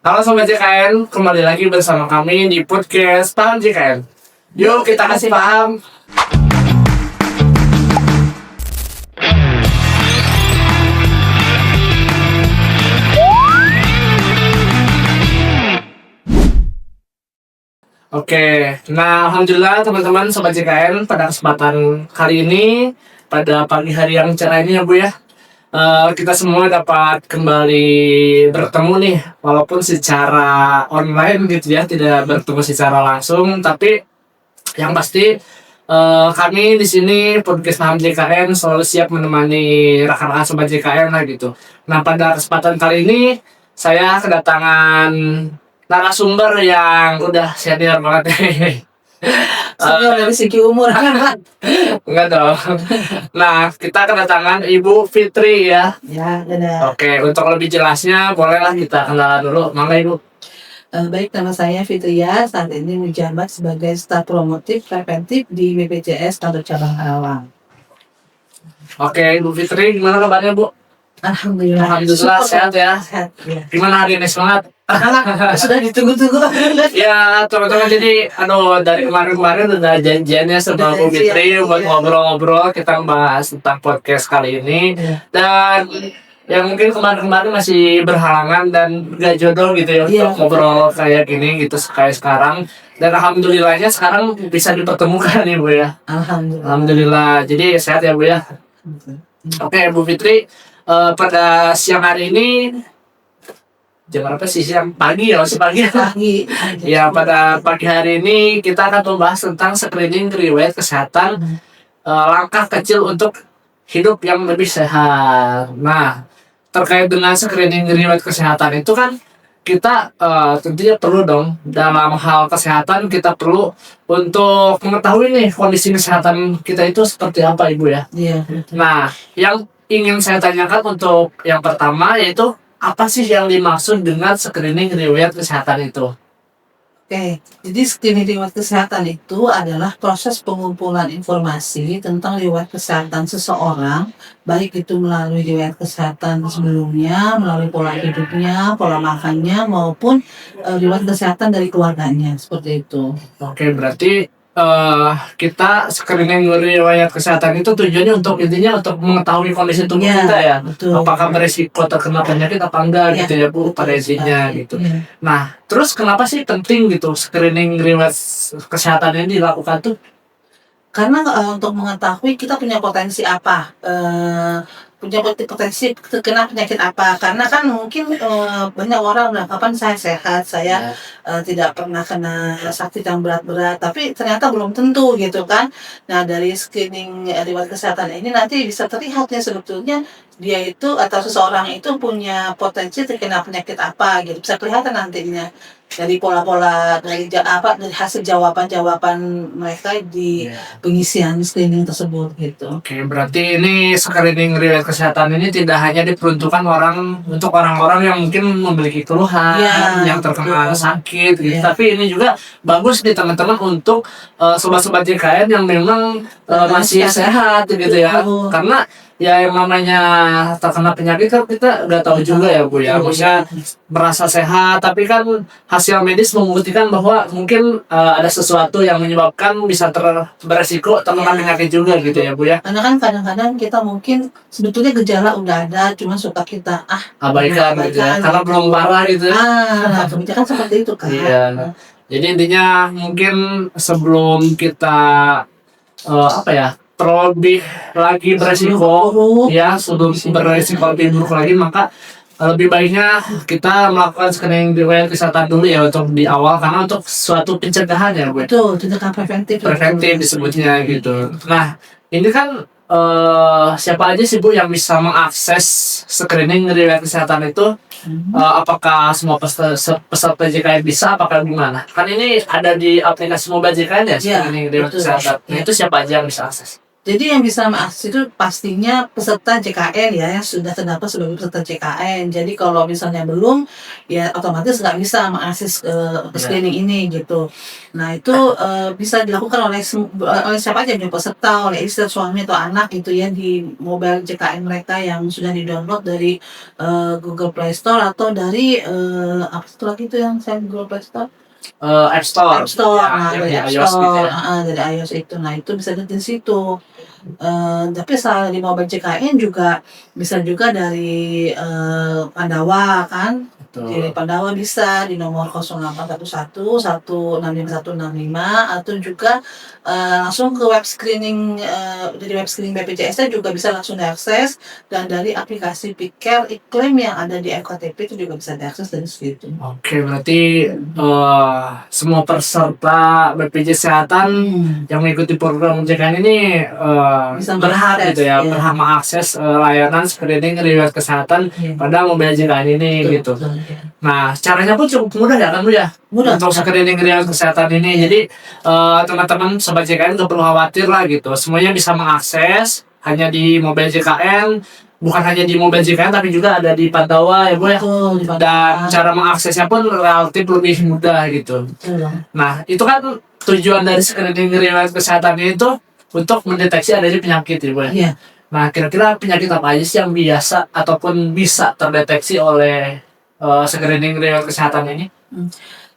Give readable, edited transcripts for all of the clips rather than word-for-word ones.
Halo Sobat JKN, kembali lagi bersama kami di podcast Paham JKN. Yuk kita kasih paham. Oke, nah alhamdulillah teman-teman Sobat JKN, pada kesempatan kali ini, pada pagi hari yang cerah ini ya Bu ya, kita semua dapat kembali bertemu nih, walaupun secara online gitu ya, tidak bertemu secara langsung, tapi yang pasti kami di sini podcast Paham JKN selalu siap menemani rekan-rekan Sobat JKN lah gitu. Nah pada kesempatan kali ini saya kedatangan narasumber yang udah senior banget nih. Senior dari segi umur. Enggak dong. Nah, kita kedatangan Ibu Fitri ya. Ya, dadah. Oke, untuk lebih jelasnya bolehlah kita kenalan dulu. Mangga Ibu. Baik, nama saya Fitria. Saat ini menjabat sebagai staf promotif preventif di BPJS Kantor Cabang Karawang. Oke, Ibu Fitri, gimana kabarnya Bu? Alhamdulillah. Alhamdulillah sehat ya. Sehat, ya. Gimana hari ini semangat? Sudah ditunggu-tunggu. Ya, teman-teman, jadi dari kemarin-kemarin udah janjiannya sama Bu Fitri buat ngobrol-ngobrol, kita bahas tentang podcast kali ini. Ya. Dan yang mungkin kemarin-kemarin masih berhalangan dan gak jodoh gitu ya Iya. untuk ngobrol kayak gini gitu kayak sekarang. Dan alhamdulillahnya sekarang bisa dipertemukan nih Bu ya. Alhamdulillah. Alhamdulillah. Jadi sehat ya Bu ya. Oke Bu Fitri, pada siang hari ini jam berapa sih, siang pagi ya, masih pagi ya? Pagi. Ya, pada pagi hari ini kita akan membahas tentang screening riwayat kesehatan, langkah kecil untuk hidup yang lebih sehat. Nah, terkait dengan screening riwayat kesehatan itu kan kita tentunya perlu dong, dalam hal kesehatan kita perlu untuk mengetahui nih kondisi kesehatan kita itu seperti apa Ibu ya. Iya, betul. Nah, yang ingin saya tanyakan untuk yang pertama yaitu apa sih yang dimaksud dengan screening riwayat kesehatan itu? Oke, jadi screening riwayat kesehatan itu adalah proses pengumpulan informasi tentang riwayat kesehatan seseorang, baik itu melalui riwayat kesehatan sebelumnya, melalui pola hidupnya, pola makannya, maupun riwayat kesehatan dari keluarganya, seperti itu. Oke, berarti kita screening riwayat kesehatan itu tujuannya untuk intinya untuk mengetahui kondisi tubuh Ya, kita ya. betul. Apakah beresiko terkena penyakit apa enggak Ya, gitu ya Bu pada intinya gitu. Ya. Nah, terus kenapa sih penting gitu screening riwayat kesehatan ini dilakukan tuh? Karena untuk mengetahui kita punya potensi apa, punya potensi terkena penyakit apa. Karena kan mungkin banyak orang bilang, kapan saya sehat, saya tidak pernah kena sakit yang berat-berat, tapi ternyata belum tentu gitu kan. Nah dari screening riwayat kesehatan ini nanti bisa terlihat ya sebetulnya dia itu atau seseorang itu punya potensi terkena penyakit apa gitu, bisa kelihatan nantinya dari pola-pola dari hasil jawaban-jawaban mereka di pengisian screening tersebut gitu. Oke, berarti ini screening riwayat kesehatan ini tidak hanya diperuntukkan untuk orang-orang yang mungkin memiliki keluhan, Ya, yang terkena betul. sakit gitu. Ya. Tapi ini juga bagus nih teman-teman untuk sobat-sobat JKN yang memang masih sehat gitu ya. Betul. Karena ya yang namanya terkena penyakit kan kita nggak tahu juga ya Bu ya. Maksudnya merasa sehat, tapi kan hasil medis membuktikan bahwa mungkin ada sesuatu yang menyebabkan bisa beresiko terkena penyakit juga gitu ya Bu ya. Karena kan kadang-kadang kita mungkin sebetulnya gejala udah ada, cuma suka kita Abaikan gitu ya, karena belum parah gitu ya. kebijakan seperti itu kan. Iya. Jadi intinya mungkin sebelum kita terlebih lagi beresiko ya, sebelum beresiko lebih buruk lagi, maka lebih baiknya kita melakukan screening riwayat kesehatan dulu ya untuk di awal, karena untuk suatu pencegahan ya Bu. Betul, tindakan preventif. Preventif disebutnya gitu. Nah, ini kan siapa aja sih Bu yang bisa mengakses screening riwayat kesehatan itu? Apakah semua peserta JKN bisa? Apakah gimana? Kan ini ada di aplikasi mobile JKN ya, screening riwayat betul. kesehatan. Nah, itu siapa aja yang bisa akses? Jadi yang bisa mengakses itu pastinya peserta JKN ya, yang sudah terdaftar sebagai peserta JKN. Jadi kalau misalnya belum, ya otomatis nggak bisa mengakses screening ini gitu. Nah itu bisa dilakukan oleh siapa aja, oleh peserta, oleh istri, suami atau anak gitu ya, di mobile JKN mereka yang sudah di-download dari Google Play Store atau dari apa satu lagi itu yang saya Google Play Store? App Store. App Store, Ya, nah yang dari di App iOS gitu Store, ya. dari iOS itu, nah itu bisa dari situ. Tapi selain di mobile JKN juga bisa juga dari Pandawa kan. Di Betul. Pandawa bisa di nomor 0811 165 atau juga langsung ke web screening, dari web screening BPJS juga bisa langsung diakses, dan dari aplikasi Piker Iklim yang ada di FKTP itu juga bisa diakses dari situ. Oke, berarti semua peserta BPJS Kesehatan yang mengikuti program JKN ini Bisa berhak mengakses, gitu ya, ya. berhak mengakses layanan screening riwayat kesehatan Iya. pada mobile JKN ini gitu. Betul, ya. Nah, caranya pun cukup mudah ya kan Bu ya? Mudah. Untuk screening riwayat kesehatan ini. Iya. Jadi teman-teman sobat JKN nggak perlu khawatir lah gitu. Semuanya bisa mengakses hanya di mobile JKN. Bukan hanya di mobile JKN tapi juga ada di Pandawa ya Bu ya. Betul, di Pandawa. Dan cara mengaksesnya pun relatif lebih mudah gitu. Betul. Nah, itu kan tujuan dari screening riwayat kesehatan itu untuk mendeteksi adanya penyakit ya Bu ya. Iya. Nah, kira-kira penyakit apa aja sih yang biasa ataupun bisa terdeteksi oleh screening riwayat kesehatan ini?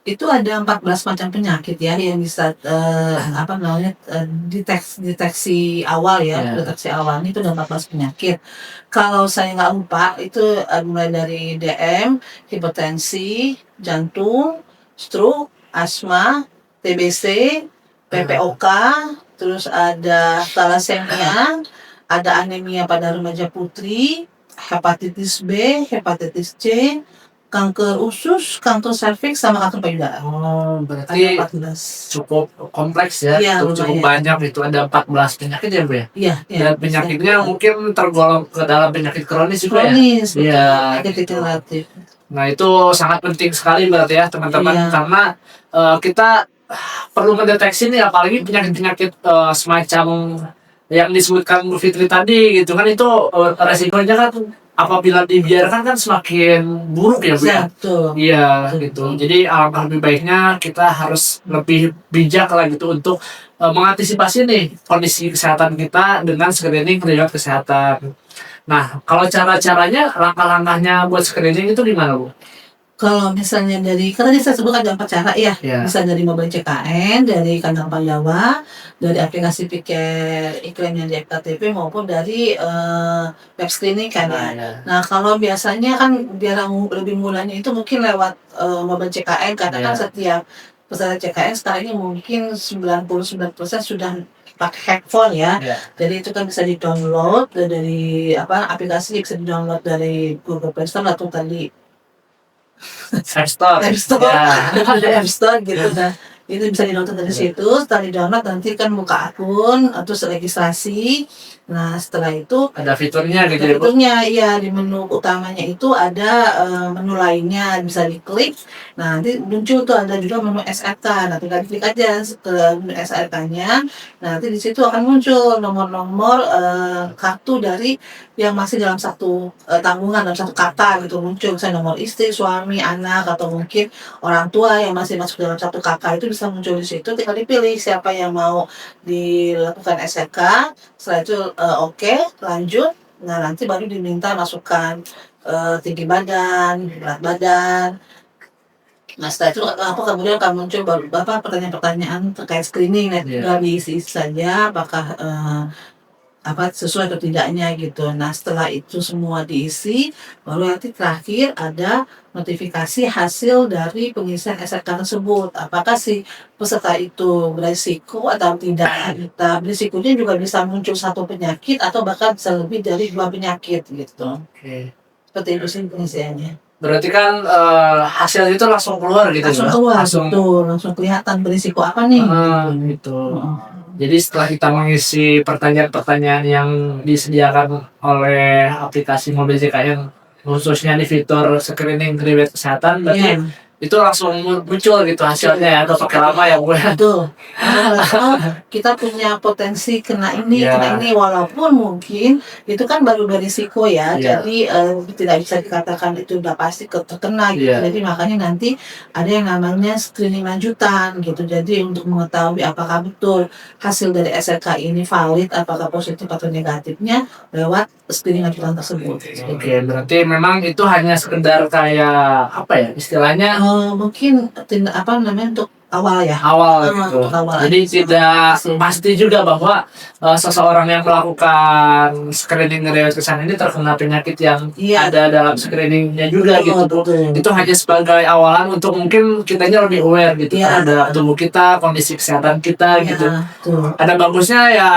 Itu ada 14 macam penyakit ya yang bisa apa namanya deteksi awal ya. Ya. Deteksi awal itu ada 14 penyakit. Kalau saya nggak lupa itu mulai dari DM, hipertensi, jantung, stroke, asma, TBC, PPOK, terus ada thalassemia, ada anemia pada remaja putri, hepatitis B, hepatitis C, kanker usus, kanker serviks, sama kanker payudara. Oh, Ada berarti 14. cukup kompleks ya. Iya, Itu cukup lumayan. banyak, itu ada 14 penyakit ya Bu ya. Iya, iya. Dan penyakitnya mungkin tergolong ke dalam penyakit kronis juga ya. kronis, betul. Iya, Penyakit gitu. degeneratif. Nah, itu sangat penting sekali berarti ya teman-teman, Iya. karena kita perlu mendeteksi nih, apalagi penyakit-penyakit semacam yang disebutkan Bu Fitri tadi gitu kan, itu resikonya kan apabila dibiarkan kan semakin buruk ya Bu ya. Betul. Iya Betul. gitu. Jadi alangkah lebih baiknya kita harus lebih bijak lah gitu untuk mengantisipasi nih kondisi kesehatan kita dengan screening riwayat kesehatan. Nah, kalau cara-caranya, langkah-langkahnya buat screening itu gimana Bu? Kalau misalnya dari, kan tadi saya sebut ada 4 cara ya. Iya. Bisa dari mobile CKN, dari kandang Pandawa, dari aplikasi Piker Iklim yang di FKTP, maupun dari web screening kan ya. Nah, kalau biasanya kan biar lebih mudahnya itu mungkin lewat mobile CKN, karena kan Iya. setiap peserta CKN sekarang ini mungkin 99% sudah pakai handphone ya. Iya. Jadi itu kan bisa di-download dari aplikasi bisa di-download dari Google Play Store atau tadi App Store. App Store, Ya. ada App Store gitu. Nah, itu bisa di-download dari situ. Setelah di-download nanti kan buka akun, terus registrasi. Nah, setelah itu Ada fiturnya gitu ya Bu. fiturnya, iya, di menu utamanya itu ada menu lainnya, bisa diklik. Nah, nanti muncul tuh ada juga menu SRK. Nah, tinggal klik aja ke menu SRK-nya. Nah, nanti di situ akan muncul nomor-nomor kartu dari yang masih dalam satu tanggungan, dalam satu kata gitu, muncul misalnya nomor istri, suami, anak, atau mungkin orang tua yang masih masuk dalam satu kakak, itu bisa muncul di situ. Tinggal dipilih siapa yang mau dilakukan SRK. Setelah itu oke, lanjut. Nah, nanti baru diminta masukkan tinggi badan, berat badan. Nah, setelah itu kemudian akan muncul pertanyaan-pertanyaan terkait screening. Nah, tinggal diisi saja apakah sesuai atau tidaknya gitu. Nah, setelah itu semua diisi, baru nanti terakhir ada notifikasi hasil dari pengisian SRK tersebut. Apakah si peserta itu berisiko atau tidak? Nah, berisikonya juga bisa muncul satu penyakit atau bahkan bisa lebih dari 2 penyakit gitu. Oke. Seperti itu sih pengisiannya. Berarti kan hasil itu langsung keluar gitu Langsung ya? keluar, betul. Langsung kelihatan berisiko apa nih. Gitu. Jadi setelah kita mengisi pertanyaan-pertanyaan yang disediakan oleh aplikasi mobile JKN, khususnya di fitur screening riwayat kesehatan, berarti itu langsung muncul gitu hasilnya ya, atau pakai lama ya Bu ya. Betul. Oh, kita punya potensi kena ini, Iya. kena ini, walaupun mungkin itu kan baru berisiko ya. Iya. Jadi tidak bisa dikatakan itu udah pasti terkena gitu. Iya. Jadi makanya nanti ada yang namanya screening lanjutan gitu. Jadi untuk mengetahui apakah betul hasil dari SLK ini valid, apakah positif atau negatifnya lewat screening lanjutan tersebut. Oke, berarti memang itu hanya sekedar kayak apa ya istilahnya Mungkin apa namanya untuk awal ya. awal gitu. Untuk awal. Jadi tidak pasti juga bahwa seseorang yang melakukan screening riwayat kesehatan ini terkena penyakit yang Iya. ada dalam screeningnya juga gitu Bu. Betul. Itu hanya sebagai awalan untuk mungkin kitanya lebih aware gitu Iya. terhadap tubuh kita, kondisi kesehatan kita Iya, gitu. betul. Ada bagusnya ya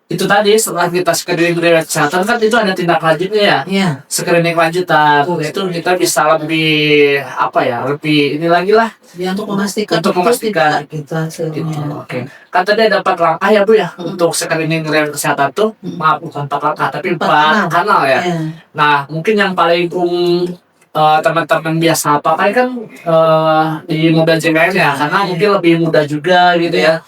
itu tadi setelah kita screening riwayat kesehatan kan itu ada tindak lanjutnya ya. Iya. Screening lanjutan itu kita bisa lebih apa ya lebih ini lagi lah Ya, untuk memastikan Untuk itu memastikan. tidak kita gitu. hasilnya. Oke. Kan tadi ada 4 langkah ya Bu ya untuk screening riwayat kesehatan tuh maaf bukan 4 langkah tapi 4 kanal ya. Iya. Nah mungkin yang paling teman-teman biasa pakai kan di mobil JKN ya karena mungkin lebih mudah juga gitu ya.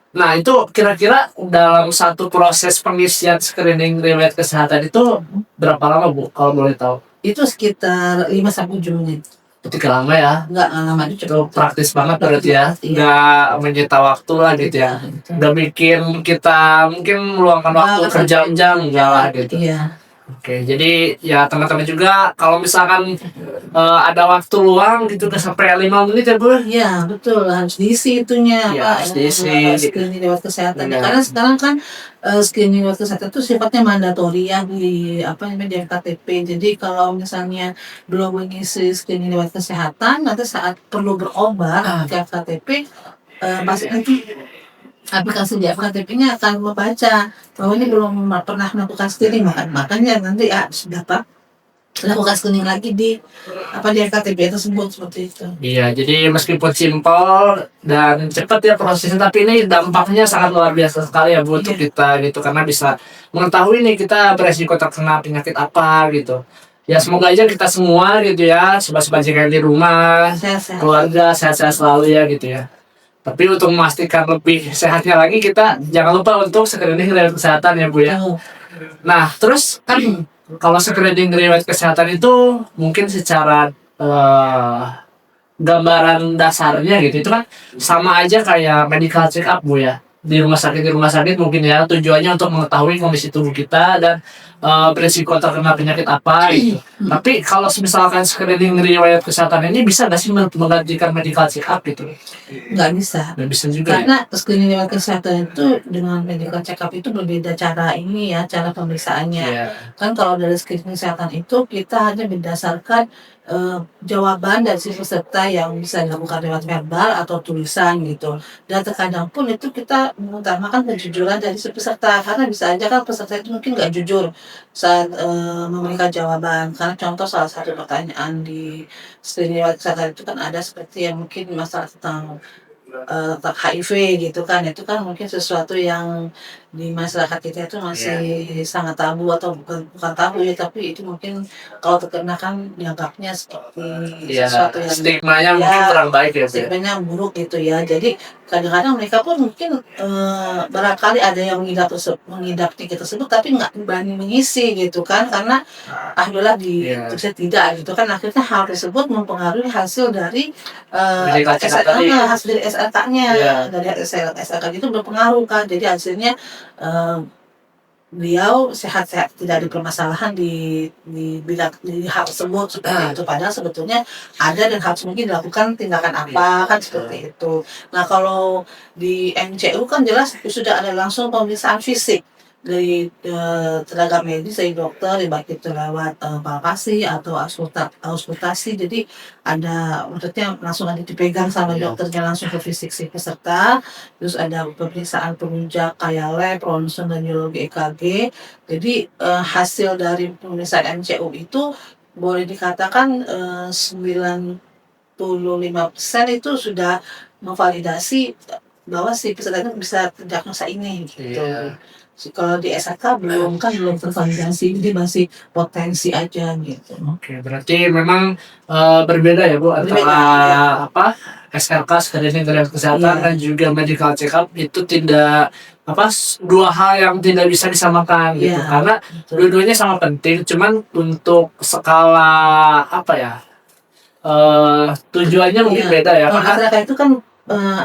Nah itu kira-kira dalam satu proses pengisian screening riwayat kesehatan itu berapa lama Bu kalau boleh tahu? Itu sekitar 5-7 menit. Ketika lama ya, Enggak lama itu itu praktis banget berarti ya, nggak menyita waktu lah gitu ya, nggak bikin kita mungkin meluangkan waktu berjam-jam enggak lah gitu. Iya. Oke, jadi ya teman-teman juga kalau misalkan ada waktu luang gitu udah sampai 5 menit ya Bu. Iya, betul, harus diisi itunya Iya, Pak, harus diisi. screening lewat kesehatan. Iya. Karena sekarang kan screening lewat kesehatan itu sifatnya mandatori ya di apa namanya di FKTP. Jadi kalau misalnya belum mengisi screening lewat kesehatan, nanti saat perlu berobat ke FKTP, pasti nanti aplikasi di FKTP-nya akan membaca bahwa ini belum pernah melakukan screening, makanya nanti harus dapat lakukan screening lagi di FKTP tersebut seperti itu. Iya, jadi meskipun simpel dan cepat ya prosesnya, tapi ini dampaknya sangat luar biasa sekali ya Bu untuk kita gitu, karena bisa mengetahui nih kita beresiko terkena penyakit apa gitu. Ya semoga aja kita semua gitu ya, sobat-sobat JKN di rumah, Sehat-sehat. keluarga sehat-sehat selalu ya gitu ya. Tapi untuk memastikan lebih sehatnya lagi kita jangan lupa untuk screening riwayat kesehatan ya Bu ya. Nah terus kan kalau screening riwayat kesehatan itu mungkin secara gambaran dasarnya gitu itu kan sama aja kayak medical check up Bu ya di rumah sakit mungkin ya tujuannya untuk mengetahui kondisi tubuh kita dan berisiko terkena penyakit apa gitu. Tapi kalau misalkan screening riwayat kesehatan ini bisa nggak sih menggantikan medical check up gitu? Nggak bisa. Nggak bisa juga. Karena screening lewat kesehatan itu dengan medical check up itu berbeda cara ini ya, cara pemeriksaannya. Iya. Kan kalau dari screening kesehatan itu kita hanya berdasarkan jawaban dari si peserta yang bisa dilakukan lewat verbal atau tulisan gitu. Dan terkadang pun itu kita mengutamakan kejujuran dari si peserta karena bisa aja kan peserta itu mungkin nggak jujur saat memberikan jawaban. Karena contoh salah satu pertanyaan di screening lewat kesehatan itu kan ada seperti yang mungkin masalah tentang HIV gitu kan, itu kan mungkin sesuatu yang di masyarakat kita itu masih sangat tabu atau bukan tabu ya, tapi itu mungkin kalau terkena kan dianggapnya seperti sesuatu yang stigmanya mungkin kurang baik ya. stigmanya buruk gitu ya. Jadi kadang-kadang mereka pun mungkin barangkali ada yang mengidap penyakit tersebut tapi nggak berani mengisi gitu kan, karena alhamdulillah di saya tidak gitu kan, akhirnya hal tersebut mempengaruhi hasil dari hasil dari SLK-nya. Dari SLK itu berpengaruh kan, jadi hasilnya beliau sehat-sehat, tidak ada permasalahan di bidang di hal tersebut seperti itu. Padahal sebetulnya ada dan harus mungkin dilakukan tindakan apa kan seperti itu. Nah kalau di MCU kan jelas sudah ada langsung pemeriksaan fisik dari tenaga medis, dari dokter, baik itu lewat palpasi atau auskultasi. Jadi ada maksudnya langsung ada dipegang sama dokternya langsung ke fisik si peserta. Terus ada pemeriksaan penunjang kayak lab, ronsen, dan neurologi EKG. Jadi hasil dari pemeriksaan MCU itu boleh dikatakan 95% itu sudah memvalidasi bahwa si peserta itu bisa terdiagnosa ini gitu. Iya. Kalau di SHK belum tervalidasi, jadi masih potensi aja gitu. Oke, berarti memang berbeda ya Bu Berbeda, antara ya. apa SLK screening dari kesehatan Iya. dan juga medical check up itu tidak dua hal yang tidak bisa disamakan gitu Iya, karena betul. dua-duanya sama penting cuman untuk skala apa ya tujuannya mungkin Iya. beda ya Kalau karena SHK itu kan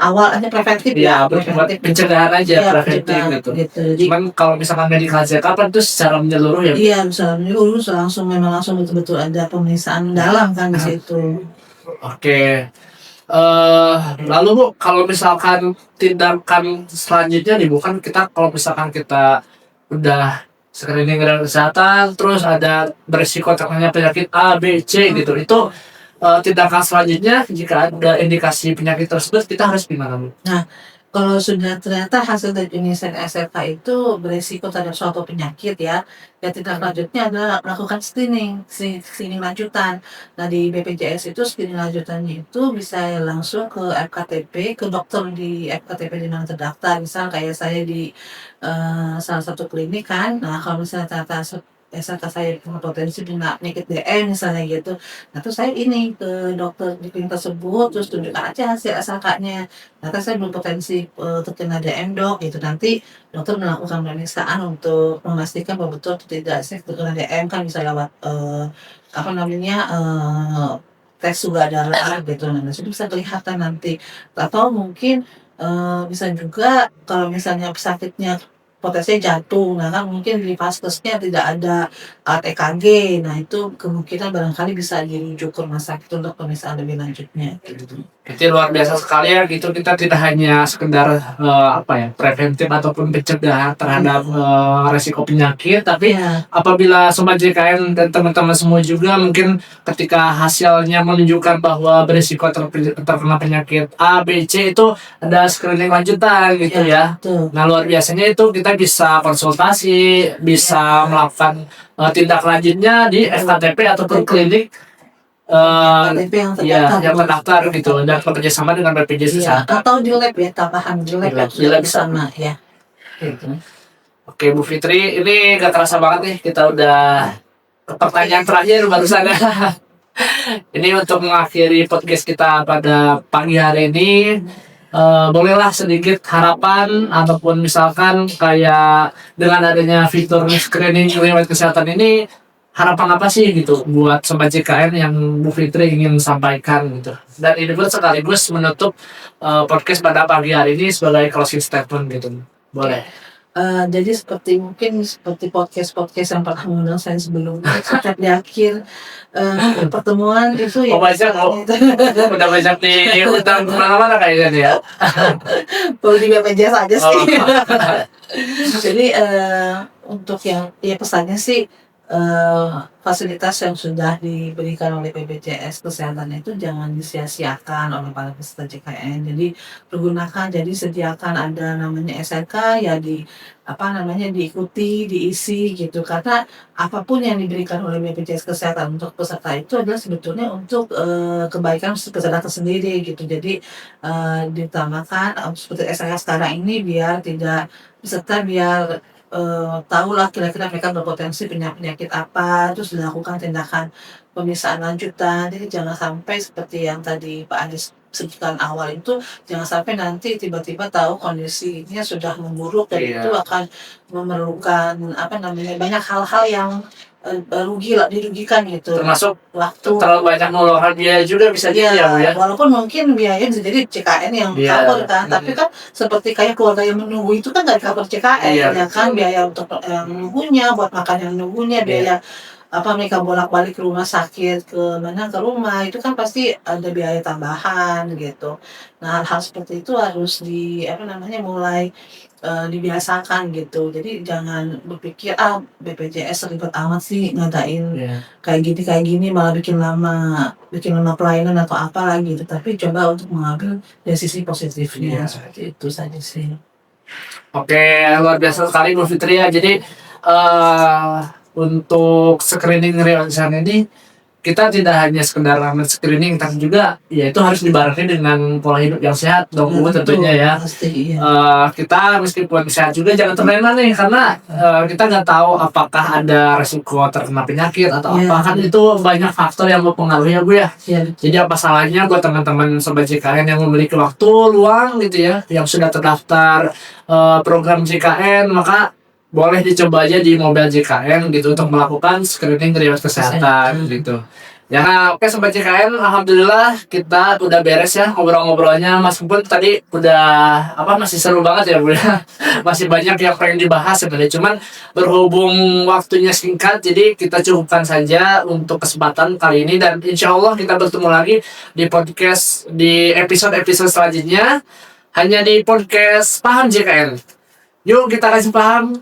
awalnya preventif ya ya, buat pencegahan aja Iya, preventif pencegahan gitu. gitu. Jadi Cuman kalau misalkan medical check up itu secara menyeluruh ya. iya, misalnya urus langsung memang langsung betul-betul ada pemeriksaan dalam kan di situ. Oke. Lalu Bu, kalau misalkan tindakan selanjutnya nih Bu, kan kita kalau misalkan kita udah screening dengan kesehatan, terus ada berisiko terkena penyakit A, B, C gitu, itu tindakan selanjutnya jika ada indikasi penyakit tersebut kita harus gimana Bu? Nah, kalau sudah ternyata hasil dari penyelesaian SLK itu beresiko terhadap suatu penyakit ya tindak lanjutnya adalah melakukan screening lanjutan. Nah, di BPJS itu screening lanjutannya itu bisa langsung ke FKTP, ke dokter di FKTP di mana terdaftar. Misal kayak saya di salah satu klinik kan, nah kalau misalnya ternyata SLK saya punya potensi punya penyakit DM misalnya gitu. Nah, terus saya ini ke dokter di klinik tersebut, terus tunjukkan aja hasil SLK-nya. Ternyata saya belum potensi terkena DM dok gitu. Nanti dokter melakukan pemeriksaan untuk memastikan bahwa betul atau tidak saya terkena DM kan bisa lewat apa namanya tes suhu darah gitu. Nah, itu bisa kelihatan nanti. Atau mungkin bisa juga kalau misalnya sakitnya potensinya jantung, nah kan mungkin di vaskesnya tidak ada alat EKG, nah itu kemungkinan barangkali bisa dirujuk ke rumah sakit untuk pemeriksaan lebih lanjutnya. Gitu. Itu luar biasa sekali ya gitu kita tidak hanya sekedar preventif ataupun pencegahan terhadap resiko penyakit tapi Iya. apabila Sobat JKN dan teman-teman semua juga mungkin ketika hasilnya menunjukkan bahwa berisiko terkena penyakit A, B, C itu ada screening lanjutan gitu ya. Betul. Nah luar biasanya itu kita bisa konsultasi, bisa melakukan tindak lanjutnya di FKTP ataupun klinik KTP yang yang terdaftar gitu dan bekerja sama dengan BPJS Iya, Kesehatan. atau di lab ya, tambahan di lab yang sudah Bisa. bersama ya. Gitu. Oke Bu Fitri, ini gak terasa banget nih kita udah ke pertanyaan terakhir barusan. Ini untuk mengakhiri podcast kita pada pagi hari ini. Bolehlah sedikit harapan ataupun misalkan kayak dengan adanya fitur screening riwayat kesehatan ini harapan apa sih gitu buat Sobat JKN yang Bu Fitri ingin sampaikan gitu dan ini pun sekaligus menutup podcast pada pagi hari ini sebagai closing statement gitu boleh. Jadi seperti podcast yang pernah mengundang saya sebelumnya, setiap di akhir pertemuan itu ya. Udah banyak diundang kemana-mana kayaknya nih ya. Perlu di BPJS aja sih. Jadi untuk yang pesannya sih fasilitas yang sudah diberikan oleh BPJS Kesehatan itu jangan disia-siakan oleh para peserta JKN. Jadi sediakan ada namanya SLK ya diikuti, diisi gitu. Karena apapun yang diberikan oleh BPJS Kesehatan untuk peserta itu adalah sebetulnya untuk kebaikan peserta tersendiri gitu. Jadi ditambahkan seperti SLK sekarang ini biar tahulah kira-kira mereka berpotensi penyakit apa, terus dilakukan tindakan pemeriksaan lanjutan. Jadi jangan sampai seperti yang tadi Pak Anies sebutkan awal itu, jangan sampai nanti tiba-tiba tahu kondisinya sudah memburuk dan itu akan memerlukan banyak hal-hal yang dirugikan gitu. Termasuk waktu terlalu banyak mengeluarkan biaya juga bisa jadi ya. Walaupun mungkin biaya bisa jadi CKN yang cover kan, tapi kan seperti kayak keluarga yang menunggu itu kan nggak cover CKN ya kan, biaya untuk yang menunggunya, buat makan yang menunggunya, biaya mereka bolak-balik ke rumah sakit ke rumah itu kan pasti ada biaya tambahan gitu. Nah hal-hal seperti itu harus mulai dibiasakan gitu. Jadi jangan berpikir BPJS ribet amat sih ngadain kayak gini malah bikin lama pelayanan atau apa lagi gitu. Tapi coba untuk mengambil dari sisi positifnya seperti itu saja sih. Oke, luar biasa sekali Bu Fitri ya. Jadi untuk screening riwayat kesehatan ini kita tidak hanya sekedar screening, tapi juga ya itu harus dibarengi dengan pola hidup yang sehat dong Bu, tentunya ya. Pasti, iya. Kita meskipun sehat juga jangan terlena nih, karena kita nggak tahu apakah ada resiko terkena penyakit atau Iya. apa, kan itu banyak faktor yang mempengaruhi ya Bu ya. Iya. Jadi apa salahnya buat teman-teman Sobat JKN yang memiliki waktu luang gitu ya, yang sudah terdaftar program JKN, maka boleh dicoba aja di Mobile JKN gitu untuk melakukan screening riwayat kesehatan gitu. Ya, oke Sobat JKN, alhamdulillah kita udah beres ya ngobrol-ngobrolnya. Meskipun tadi udah masih seru banget ya Bu ya. Masih banyak yang pengen dibahas sebenarnya. Cuman berhubung waktunya singkat, jadi kita cukupkan saja untuk kesempatan kali ini, dan insya Allah kita bertemu lagi di podcast di episode-episode selanjutnya hanya di podcast Paham JKN. Yuk kita kasih paham